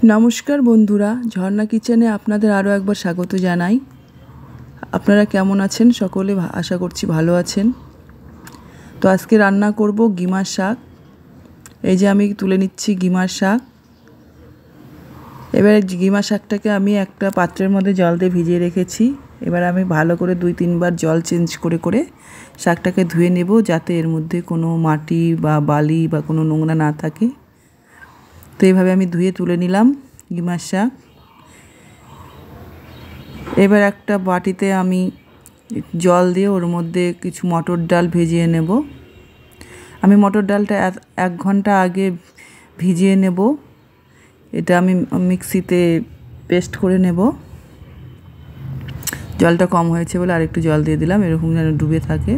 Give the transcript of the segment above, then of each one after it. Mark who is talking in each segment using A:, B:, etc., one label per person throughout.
A: नमस्कार बंधुरा झर्णा किचेने आपनादेर आरो एकबार स्वागत जानाई। आपनारा केमन आछेन? सकले आशा करछि भालो आछेन। तो आजके रान्ना करब गिमार शाक। এই যে আমি তুলে নিচ্ছি গিমার শাক। এবারে গিমার শাকটাকে আমি একটা পাত্রের মধ্যে জল দিয়ে ভিজিয়ে রেখেছি। এবার আমি ভালো করে 2-3 বার জল চেঞ্জ করে করে শাকটাকে ধুয়ে নেব, যাতে এর মধ্যে কোনো মাটি বা বালি বা কোনো নোংরা না থাকে। তো এইভাবে আমি ধুয়ে তুলে নিলাম গিমার শাক। এবার একটা বাটিতে আমি জল দিয়ে ওর মধ্যে কিছু মটর ডাল ভিজিয়ে নেব। আমি মটর ডালটা 1 ঘন্টা আগে ভিজিয়ে নেব। এটা আমি মিক্সিতে পেস্ট করে নেব। জলটা কম হয়েছে বলে আরেকটু জল দিয়ে দিলাম, এরকম যেন ডুবে থাকে।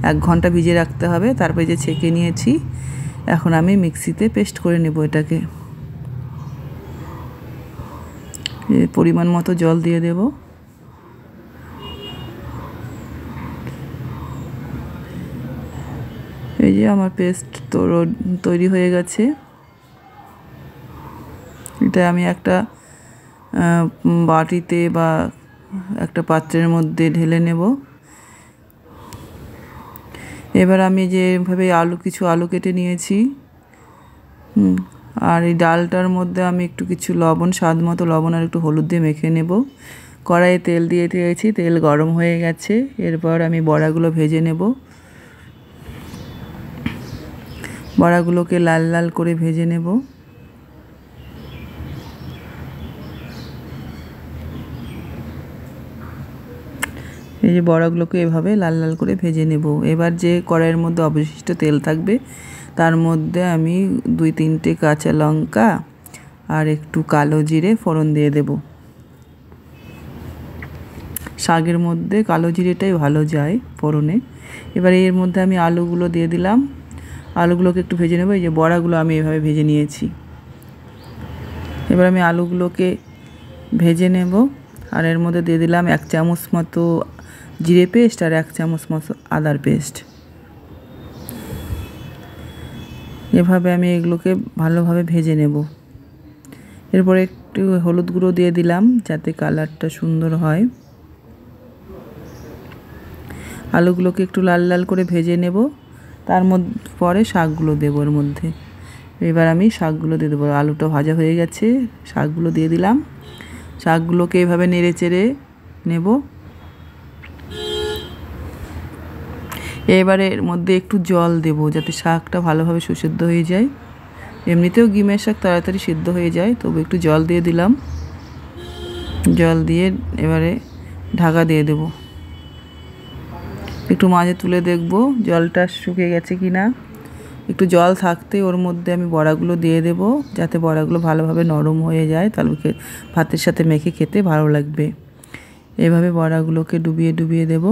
A: 1 ঘন্টা ভিজিয়ে রাখতে হবে। তারপরে যে ছেঁকে নিয়েছি, এখন আমি মিক্সিতে পেস্ট করে নেব এটাকে। পরিমাণ মতো জল দিয়ে দেব। এই যে আমার পেস্ট তৈরি হয়ে গেছে। এটা আমি একটা বাটিতে বা একটা পাত্রের মধ্যে ঢেলে নেব। এবার আমি যেভাবে কিছু আলু কেটে নিয়েছি, আর এই ডালটার মধ্যে আমি একটু কিছু লবণ, স্বাদ মতো লবণ আর একটু হলুদ দিয়ে মেখে নেব। কড়াইয়ে তেল দিয়ে দিয়েছি, তেল গরম হয়ে গেছে। এরপর আমি বড়াগুলো ভেজে নেব। বড়াগুলোকে লাল লাল করে ভেজে নেব। এই যে বড়াগুলোকে এভাবে লাল লাল করে ভেজে নেব। এবার যে কড়াইয়ের মধ্যে অবশিষ্ট তেল থাকবে, তার মধ্যে আমি 2-3টে কাঁচা লঙ্কা আর একটু কালো জিরে ফোড়ন দিয়ে দেব। শাকের মধ্যে কালো জিরেটাই ভালো যায় ফোড়নে। এবার এর মধ্যে আমি আলুগুলো দিয়ে দিলাম। আলুগুলোকে একটু ভেজে নেব। এই যে বড়াগুলো আমি এভাবে ভেজে নিয়েছি। এবার আমি আলুগুলোকে ভেজে নেব। আর এর মধ্যে দিয়ে দিলাম 1 চামচ মতো জিরে পেস্ট আর 1 চামচ মতো আদার পেস্ট। এভাবে আমি এগুলোকে ভালোভাবে ভেজে নেব। এরপরে একটু হলুদ গুঁড়ো দিয়ে দিলাম, যাতে কালারটা সুন্দর হয়। আলুগুলোকে একটু লাল লাল করে ভেজে নেব। তার মধ্যে পরে শাকগুলো দেবো এর মধ্যে। এবার আমি শাকগুলো দিয়ে দেবো। আলুটা ভাজা হয়ে গেছে, শাকগুলো দিয়ে দিলাম। শাকগুলোকে এভাবে নেড়ে চেড়ে নেব। এবারে এর মধ্যে একটু জল দেব, যাতে শাকটা ভালোভাবে সুসেদ্ধ হয়ে যায়। এমনিতেও গিমের শাক তাড়াতাড়ি সিদ্ধ হয়ে যায়, তবু একটু জল দিয়ে দিলাম। জল দিয়ে এবারে ঢাকা দিয়ে দেব। একটু মাঝে তুলে দেখব জলটা শুকিয়ে গেছে কিনা। একটু জল থাকতে ওর মধ্যে আমি বড়াগুলো দিয়ে দেব, যাতে বড়াগুলো ভালোভাবে নরম হয়ে যায়, তাহলে ভাতের সাথে মেখে খেতে ভালো লাগবে। এভাবে বড়াগুলোকে ডুবিয়ে ডুবিয়ে দেব,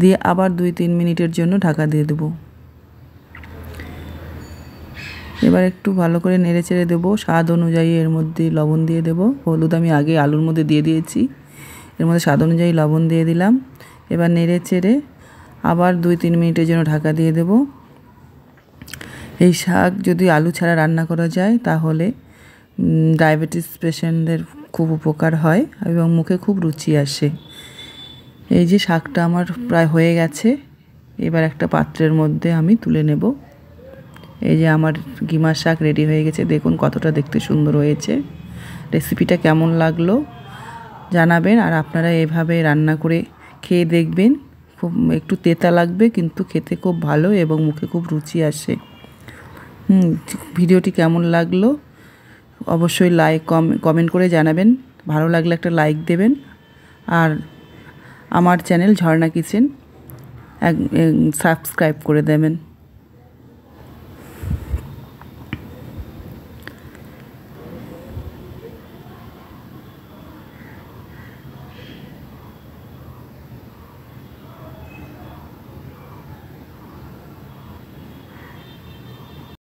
A: দিয়ে আবার 2-3 মিনিটের জন্য ঢাকা দিয়ে দেব। এবার একটু ভালো করে নেড়ে চেড়ে দেবো। স্বাদ অনুযায়ী এর মধ্যে লবণ দিয়ে দেব। হলুদ আমি আগে আলুর মধ্যে দিয়ে দিয়েছি। এর মধ্যে স্বাদ অনুযায়ী লবণ দিয়ে দিলাম। এবার নেড়ে চেড়ে আবার 2-3 মিনিটের জন্য ঢাকা দিয়ে দেব। এই শাক যদি আলু ছাড়া রান্না করা যায়, তাহলে ডায়াবেটিস পেশেন্টদের খুব উপকার হয় এবং মুখে খুব রুচি আসে। এই যে শাকটা আমার প্রায় হয়ে গেছে। এবার একটা পাত্রের মধ্যে আমি তুলে নেব। এই যে আমার গিমার শাক রেডি হয়ে গেছে। দেখুন কতটা দেখতে সুন্দর হয়েছে। রেসিপিটা কেমন লাগলো জানাবেন। আর আপনারা এভাবে রান্না করে খেয়ে দেখবেন। খুব একটু তেতা লাগবে, কিন্তু খেতে খুব ভালো এবং মুখে খুব রুচি আসে। ভিডিওটি কেমন লাগলো অবশ্যই কমেন্ট করে জানাবেন। ভালো লাগলে একটা লাইক দেবেন। আর আমার চ্যানেল ঝর্ণা কিচেন সাবস্ক্রাইব করে দেবেন।